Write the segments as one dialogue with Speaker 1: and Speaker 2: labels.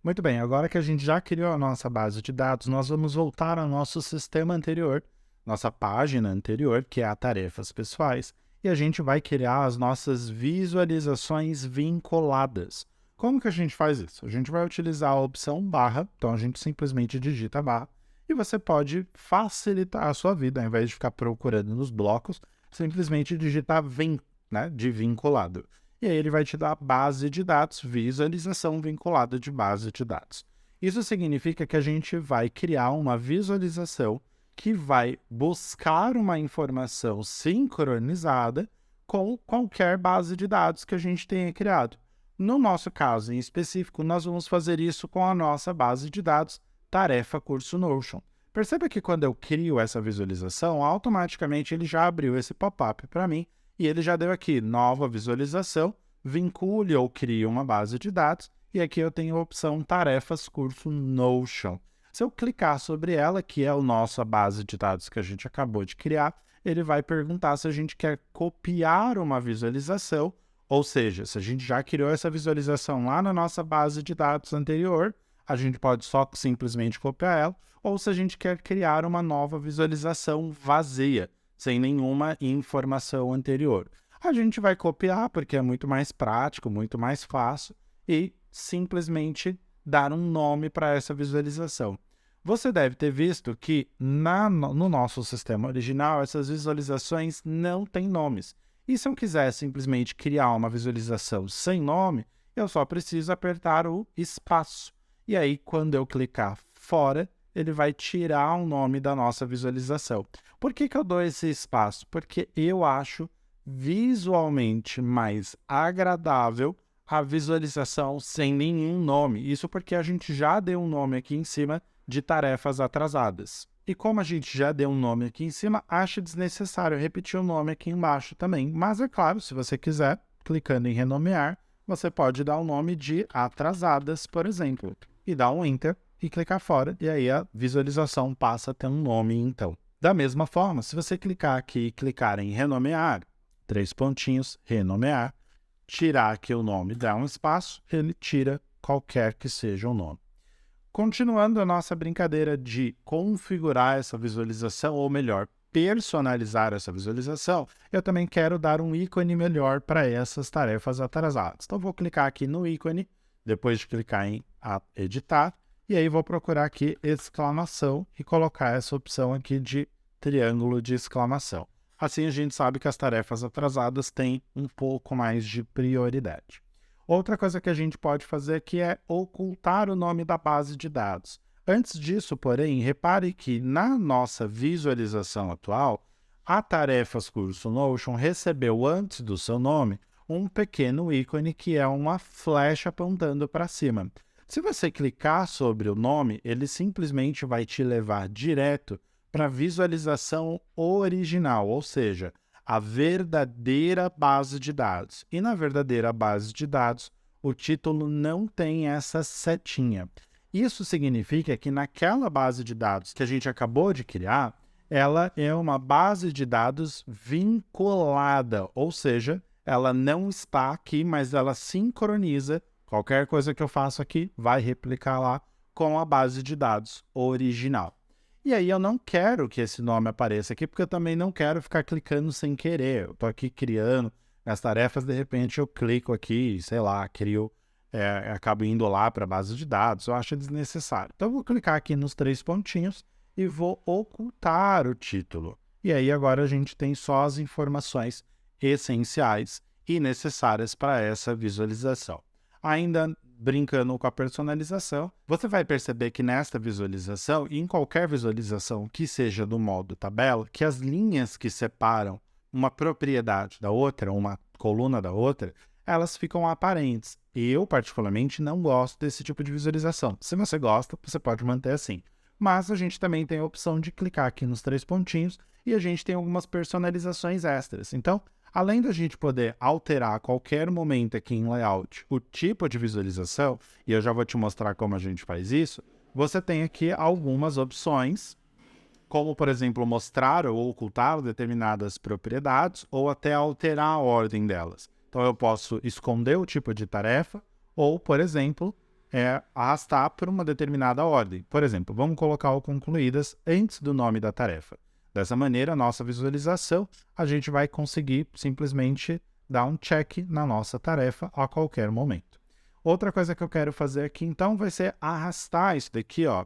Speaker 1: Muito bem, agora que a gente já criou a nossa base de dados, nós vamos voltar ao nosso sistema anterior, nossa página anterior, que é a tarefas pessoais, e a gente vai criar as nossas visualizações vinculadas. Como que a gente faz isso? A gente vai utilizar a opção barra, então a gente simplesmente digita barra, e você pode facilitar a sua vida, ao invés de ficar procurando nos blocos, simplesmente digitar vem, né, de vinculado. E aí ele vai te dar a base de dados, visualização vinculada de base de dados. Isso significa que a gente vai criar uma visualização que vai buscar uma informação sincronizada com qualquer base de dados que a gente tenha criado. No nosso caso em específico, nós vamos fazer isso com a nossa base de dados tarefa curso Notion. Perceba que quando eu crio essa visualização, automaticamente ele já abriu esse pop-up para mim e ele já deu aqui nova visualização, vincule ou crie uma base de dados e aqui eu tenho a opção tarefas curso Notion. Se eu clicar sobre ela, que é a nossa base de dados que a gente acabou de criar, ele vai perguntar se a gente quer copiar uma visualização, ou seja, se a gente já criou essa visualização lá na nossa base de dados anterior, a gente pode só simplesmente copiar ela, ou se a gente quer criar uma nova visualização vazia, sem nenhuma informação anterior. A gente vai copiar porque é muito mais prático, muito mais fácil, e simplesmente dar um nome para essa visualização. Você deve ter visto que no nosso sistema original, essas visualizações não têm nomes. E se eu quiser simplesmente criar uma visualização sem nome, eu só preciso apertar o espaço. E aí, quando eu clicar fora, ele vai tirar o nome da nossa visualização. Por que eu dou esse espaço? Porque eu acho visualmente mais agradável a visualização sem nenhum nome. Isso porque a gente já deu um nome aqui em cima de tarefas atrasadas. E como a gente já deu um nome aqui em cima, acho desnecessário repetir o nome aqui embaixo também. Mas é claro, se você quiser, clicando em renomear, você pode dar o nome de atrasadas, por exemplo, e dar um Enter e clicar fora, e aí a visualização passa a ter um nome então. Da mesma forma, se você clicar aqui e clicar em renomear, 3 pontinhos, renomear, tirar aqui o nome, dar um espaço, ele tira qualquer que seja o nome. Continuando a nossa brincadeira de configurar essa visualização, ou melhor, personalizar essa visualização, eu também quero dar um ícone melhor para essas tarefas atrasadas. Então, vou clicar aqui no ícone, depois de clicar em editar, e aí vou procurar aqui exclamação e colocar essa opção aqui de triângulo de exclamação. Assim, a gente sabe que as tarefas atrasadas têm um pouco mais de prioridade. Outra coisa que a gente pode fazer aqui é ocultar o nome da base de dados. Antes disso, porém, repare que na nossa visualização atual, a Tarefas Curso Notion recebeu antes do seu nome um pequeno ícone que é uma flecha apontando para cima. Se você clicar sobre o nome, ele simplesmente vai te levar direto para a visualização original, ou seja, a verdadeira base de dados. E na verdadeira base de dados, o título não tem essa setinha. Isso significa que naquela base de dados que a gente acabou de criar, ela é uma base de dados vinculada, ou seja, ela não está aqui, mas ela sincroniza. Qualquer coisa que eu faço aqui vai replicar lá com a base de dados original. E aí eu não quero que esse nome apareça aqui, porque eu também não quero ficar clicando sem querer. Eu estou aqui criando as tarefas, de repente eu clico aqui, sei lá, crio, acabo indo lá para a base de dados, eu acho desnecessário. Então eu vou clicar aqui nos 3 pontinhos e vou ocultar o título. E aí agora a gente tem só as informações essenciais e necessárias para essa visualização. Ainda brincando com a personalização, você vai perceber que nesta visualização, e em qualquer visualização que seja do modo tabela, que as linhas que separam uma propriedade da outra, uma coluna da outra, elas ficam aparentes. Eu, particularmente, não gosto desse tipo de visualização. Se você gosta, você pode manter assim. Mas a gente também tem a opção de clicar aqui nos 3 pontinhos e a gente tem algumas personalizações extras. Então, além da gente poder alterar a qualquer momento aqui em layout o tipo de visualização, e eu já vou te mostrar como a gente faz isso, você tem aqui algumas opções, como, por exemplo, mostrar ou ocultar determinadas propriedades, ou até alterar a ordem delas. Então, eu posso esconder o tipo de tarefa, ou, por exemplo, arrastar por uma determinada ordem. Por exemplo, vamos colocar o concluídas antes do nome da tarefa. Dessa maneira, a nossa visualização, a gente vai conseguir simplesmente dar um check na nossa tarefa a qualquer momento. Outra coisa que eu quero fazer aqui, então, vai ser arrastar isso daqui, ó,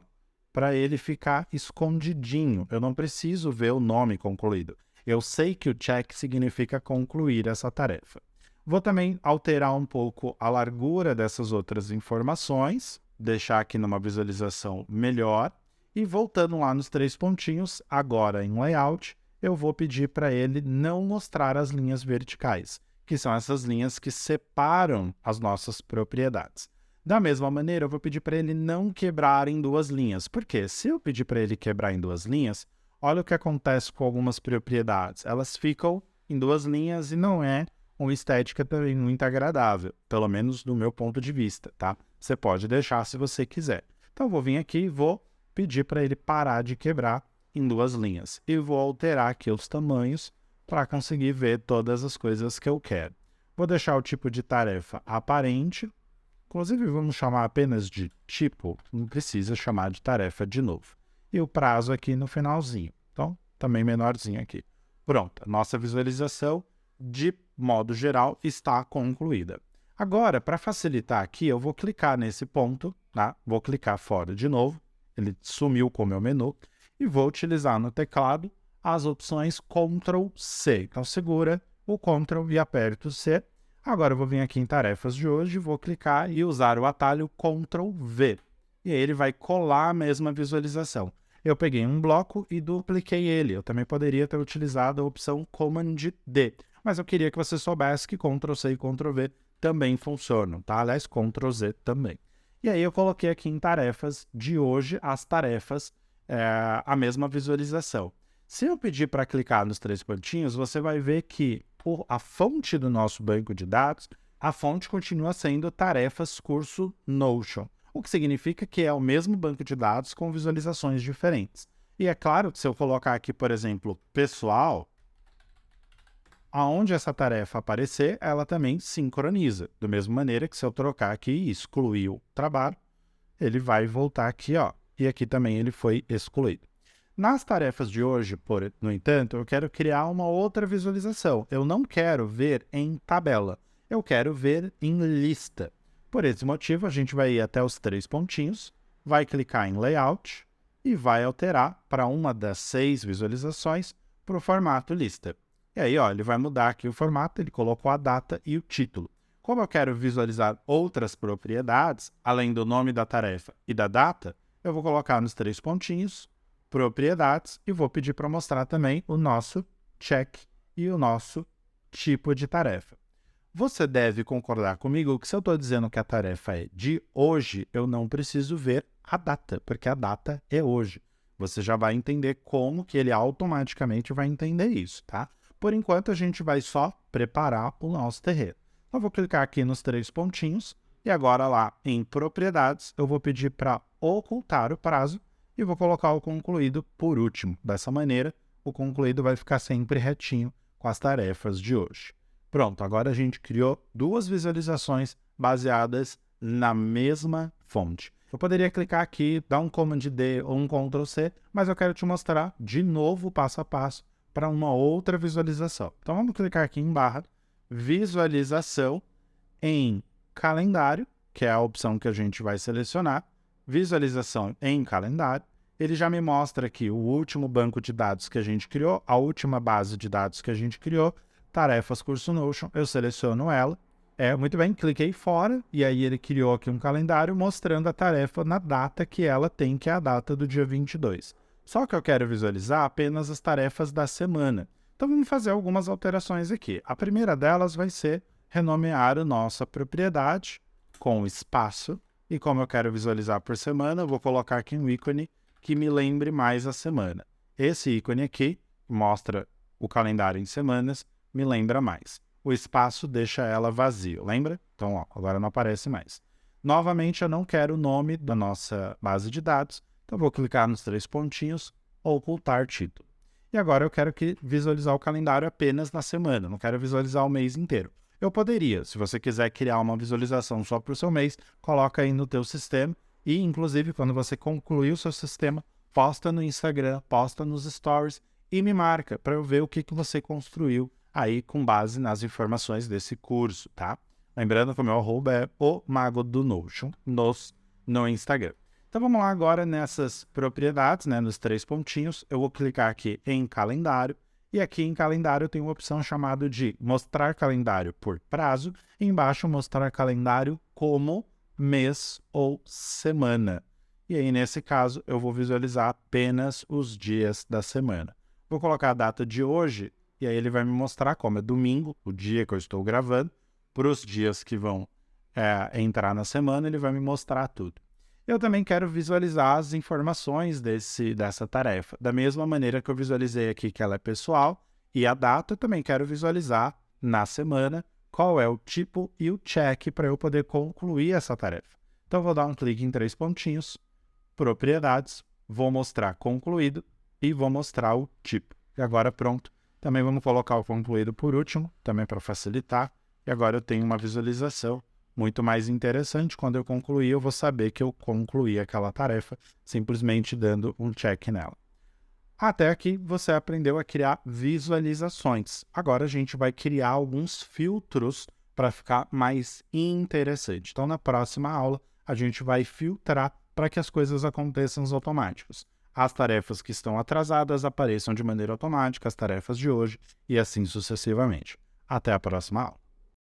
Speaker 1: para ele ficar escondidinho. Eu não preciso ver o nome concluído. Eu sei que o check significa concluir essa tarefa. Vou também alterar um pouco a largura dessas outras informações, deixar aqui numa visualização melhor. E voltando lá nos 3 pontinhos, agora em Layout, eu vou pedir para ele não mostrar as linhas verticais, que são essas linhas que separam as nossas propriedades. Da mesma maneira, eu vou pedir para ele não quebrar em 2 linhas. Por quê? Se eu pedir para ele quebrar em 2 linhas, olha o que acontece com algumas propriedades. Elas ficam em 2 linhas e não é uma estética também muito agradável, pelo menos do meu ponto de vista, tá? Você pode deixar se você quiser. Então, eu vou vir aqui e vou pedir para ele parar de quebrar em 2 linhas. E vou alterar aqui os tamanhos para conseguir ver todas as coisas que eu quero. Vou deixar o tipo de tarefa aparente. Inclusive, vamos chamar apenas de tipo, não precisa chamar de tarefa de novo. E o prazo aqui no finalzinho. Então, também menorzinho aqui. Pronto, a nossa visualização, de modo geral, está concluída. Agora, para facilitar aqui, eu vou clicar nesse ponto, tá? Vou clicar fora de novo. Ele sumiu com o meu menu. E vou utilizar no teclado as opções Ctrl C. Então, segura o Ctrl e aperta o C. Agora, eu vou vir aqui em tarefas de hoje, vou clicar e usar o atalho Ctrl V. E aí ele vai colar a mesma visualização. Eu peguei um bloco e dupliquei ele. Eu também poderia ter utilizado a opção Command D. Mas eu queria que você soubesse que Ctrl C e Ctrl V também funcionam, tá? Aliás, Ctrl Z também. E aí eu coloquei aqui em tarefas de hoje as tarefas, a mesma visualização. Se eu pedir para clicar nos 3 pontinhos, você vai ver que a fonte do nosso banco de dados, a fonte continua sendo tarefas curso Notion, o que significa que é o mesmo banco de dados com visualizações diferentes. E é claro que se eu colocar aqui, por exemplo, pessoal, aonde essa tarefa aparecer, ela também sincroniza. Da mesma maneira que se eu trocar aqui e excluir o trabalho, ele vai voltar aqui, ó, e aqui também ele foi excluído. Nas tarefas de hoje, no entanto, eu quero criar uma outra visualização. Eu não quero ver em tabela, eu quero ver em lista. Por esse motivo, a gente vai ir até os 3 pontinhos, vai clicar em Layout e vai alterar para uma das 6 visualizações para o formato lista. E aí, ó, ele vai mudar aqui o formato, ele colocou a data e o título. Como eu quero visualizar outras propriedades, além do nome da tarefa e da data, eu vou colocar nos 3 pontinhos, propriedades, e vou pedir para mostrar também o nosso check e o nosso tipo de tarefa. Você deve concordar comigo que se eu estou dizendo que a tarefa é de hoje, eu não preciso ver a data, porque a data é hoje. Você já vai entender como que ele automaticamente vai entender isso, tá? Por enquanto, a gente vai só preparar o nosso terreno. Então, eu vou clicar aqui nos 3 pontinhos e agora lá em propriedades, eu vou pedir para ocultar o prazo e vou colocar o concluído por último. Dessa maneira, o concluído vai ficar sempre retinho com as tarefas de hoje. Pronto, agora a gente criou 2 visualizações baseadas na mesma fonte. Eu poderia clicar aqui, dar um Command D ou um Ctrl C, mas eu quero te mostrar de novo o passo a passo para uma outra visualização. Então, vamos clicar aqui em barra, visualização em calendário, que é a opção que a gente vai selecionar, visualização em calendário. Ele já me mostra aqui o último banco de dados que a gente criou, a última base de dados que a gente criou, tarefas curso Notion, eu seleciono ela. Muito bem, cliquei fora e aí ele criou aqui um calendário mostrando a tarefa na data que ela tem, que é a data do dia 22. Só que eu quero visualizar apenas as tarefas da semana. Então, vamos fazer algumas alterações aqui. A primeira delas vai ser renomear a nossa propriedade com espaço. E como eu quero visualizar por semana, eu vou colocar aqui um ícone que me lembre mais a semana. Esse ícone aqui mostra o calendário em semanas, me lembra mais. O espaço deixa ela vazio, lembra? Então, ó, agora não aparece mais. Novamente, eu não quero o nome da nossa base de dados, então vou clicar nos 3 pontinhos, ocultar título. E agora eu quero visualizar o calendário apenas na semana, não quero visualizar o mês inteiro. Eu poderia, se você quiser criar uma visualização só para o seu mês, coloca aí no teu sistema e, inclusive, quando você concluir o seu sistema, posta no Instagram, posta nos stories e me marca para eu ver o que você construiu aí com base nas informações desse curso, tá? Lembrando que o meu arroba é o Mago do Notion no Instagram. Então vamos lá agora nessas propriedades, né, nos 3 pontinhos. Eu vou clicar aqui em calendário e aqui em calendário eu tenho uma opção chamada de mostrar calendário por prazo e embaixo mostrar calendário como mês ou semana. E aí nesse caso eu vou visualizar apenas os dias da semana. Vou colocar a data de hoje e aí ele vai me mostrar como é domingo, o dia que eu estou gravando, para os dias que vão entrar na semana, ele vai me mostrar tudo. Eu também quero visualizar as informações dessa tarefa. Da mesma maneira que eu visualizei aqui que ela é pessoal e a data, eu também quero visualizar na semana qual é o tipo e o check para eu poder concluir essa tarefa. Então, eu vou dar um clique em 3 pontinhos, propriedades, vou mostrar concluído e vou mostrar o tipo. E agora pronto. Também vamos colocar o concluído por último, também para facilitar. E agora eu tenho uma visualização muito mais interessante. Quando eu concluir, eu vou saber que eu concluí aquela tarefa, simplesmente dando um check nela. Até aqui você aprendeu a criar visualizações. Agora a gente vai criar alguns filtros para ficar mais interessante. Então, na próxima aula, a gente vai filtrar para que as coisas aconteçam automáticos. As tarefas que estão atrasadas apareçam de maneira automática, as tarefas de hoje, e assim sucessivamente. Até a próxima aula.